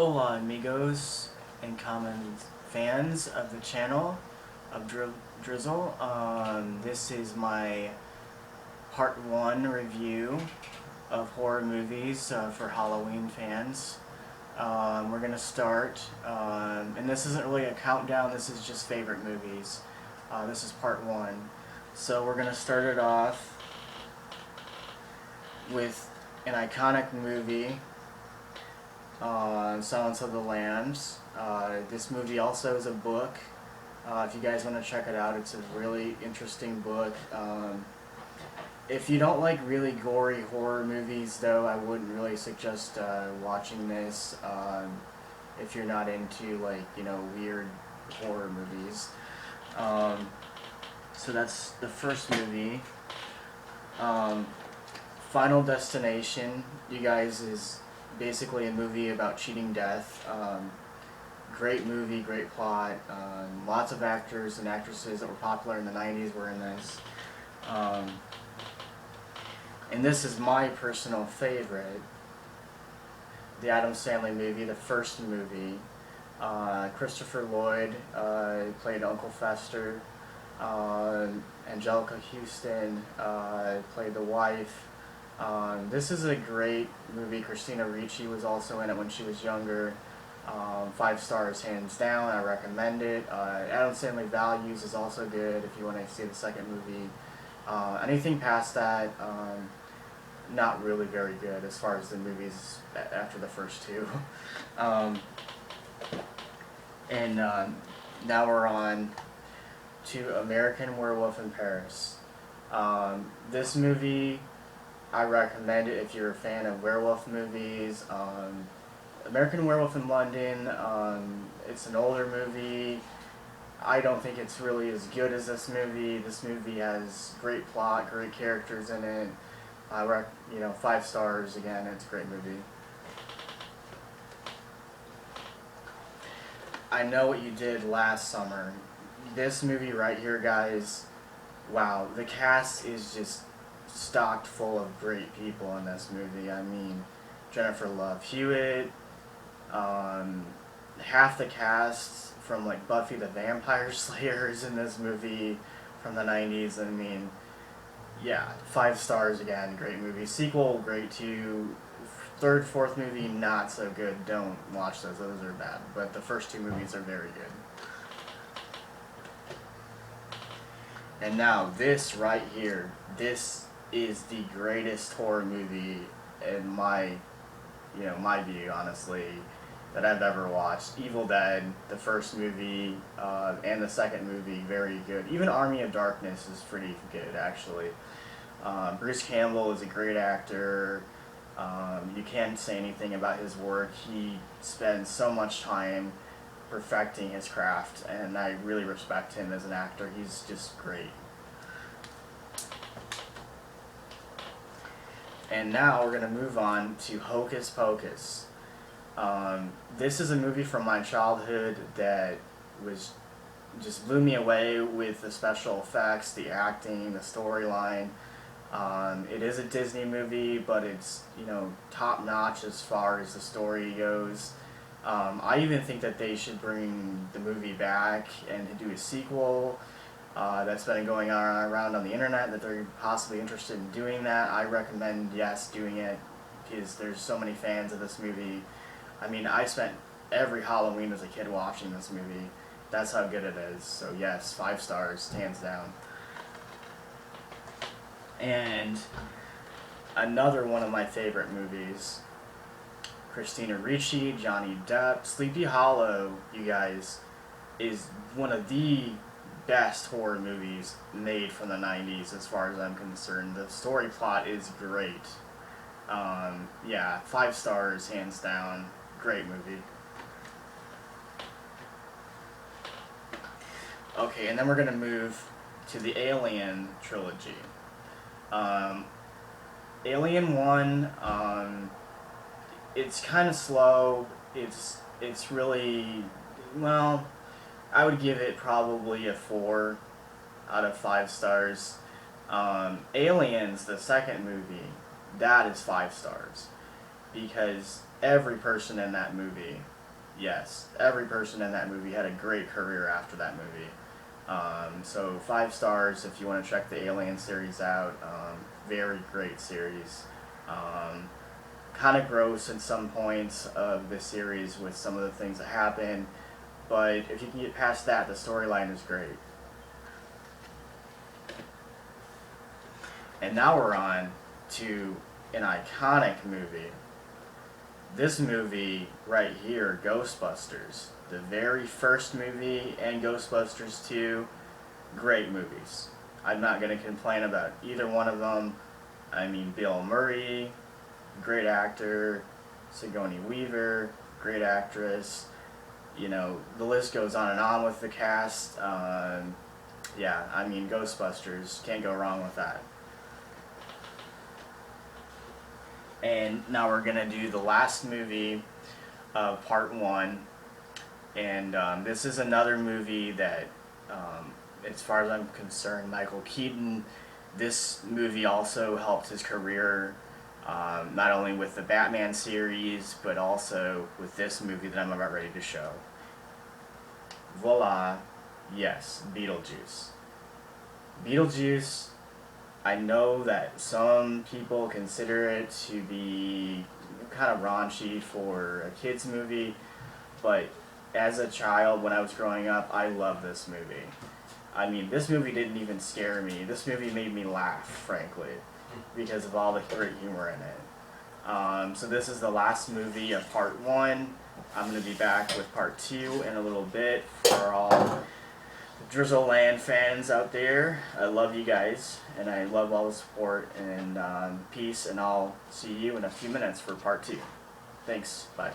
Hola amigos and common fans of the channel of Drizzle. This is my part 1 review of horror movies for Halloween fans. We're going to start, and this isn't really a countdown, this is just favorite movies. This is part 1. So we're going to start it off with an iconic movie, Silence of the Lambs. This movie also is a book. If you guys want to check it out, it's a really interesting book. If you don't like really gory horror movies, though, I wouldn't really suggest watching this if you're not into, like, weird horror movies. So that's the first movie. Final Destination, you guys, is basically a movie about cheating death. Great movie, great plot. Lots of actors and actresses that were popular in the 90s were in this. And this is my personal favorite. The Adam Stanley movie, the first movie. Christopher Lloyd played Uncle Fester. Angelica Houston played the wife. This is a great movie. Christina Ricci was also in it when she was younger. 5 stars hands down. I recommend it. Adam Sandler Values is also good if you want to see the second movie. Anything past that, not really very good as far as the movies after the first two. And now we're on to American Werewolf in Paris. This movie, I recommend it if you're a fan of werewolf movies. American Werewolf in London, it's an older movie. I don't think it's really as good as this movie. This movie has great plot, great characters in it. 5 stars again. It's a great movie. I Know What You Did Last Summer. This movie right here, guys. Wow, the cast is just stocked full of great people in this movie. I mean, Jennifer Love Hewitt, half the cast from like Buffy the Vampire Slayer is in this movie from the 90s. I mean, yeah, 5 stars again, great movie. Sequel, great too. Third, fourth movie, not so good. Don't watch those are bad. But the first 2 movies are very good. And now, this right here, this is the greatest horror movie in my view, honestly, that I've ever watched. Evil Dead, the first movie, and the second movie, very good. Even Army of Darkness is pretty good, actually. Bruce Campbell is a great actor. You can't say anything about his work. He spends so much time perfecting his craft, and I really respect him as an actor. He's just great. And now we're going to move on to Hocus Pocus. This is a movie from my childhood that just blew me away with the special effects, the acting, the storyline. It is a Disney movie, but it's top notch as far as the story goes. I even think that they should bring the movie back and do a sequel. That's been going on around on the internet that they're possibly interested in doing that. I recommend, yes, doing it, because there's so many fans of this movie. I mean, I spent every Halloween as a kid watching this movie. That's how good it is. So yes, 5 stars, hands down. And another one of my favorite movies, Christina Ricci, Johnny Depp, Sleepy Hollow, you guys, is one of the best horror movies made from the 90s as far as I'm concerned. The story plot is great. Yeah, 5 stars, hands down. Great movie. Okay, and then we're going to move to the Alien trilogy. Alien 1, it's kind of slow. It's really, well, I would give it probably a 4 out of 5 stars. Aliens, the second movie, that is 5 stars. Because every person in that movie, yes, every person in that movie had a great career after that movie. So 5 stars if you want to check the Alien series out. Very great series. Kind of gross in some points of the series with some of the things that happen, but if you can get past that, the storyline is great. And now we're on to an iconic movie. This movie right here, Ghostbusters, the very first movie, and Ghostbusters 2, great movies. I'm not going to complain about either one of them. I mean, Bill Murray, great actor, Sigourney Weaver, great actress. You know, the list goes on and on with the cast. Yeah, I mean, Ghostbusters, can't go wrong with that. And now we're going to do the last movie of part 1. And this is another movie that, as far as I'm concerned, Michael Keaton, this movie also helped his career, not only with the Batman series, but also with this movie that I'm about ready to show. Voila, yes, Beetlejuice. Beetlejuice, I know that some people consider it to be kind of raunchy for a kid's movie, but as a child, when I was growing up, I loved this movie. I mean, this movie didn't even scare me. This movie made me laugh, frankly, because of all the great humor in it. So this is the last movie of part 1. I'm going to be back with part 2 in a little bit for all Drizzle Land fans out there. I love you guys, and I love all the support, and peace, and I'll see you in a few minutes for part 2. Thanks, bye.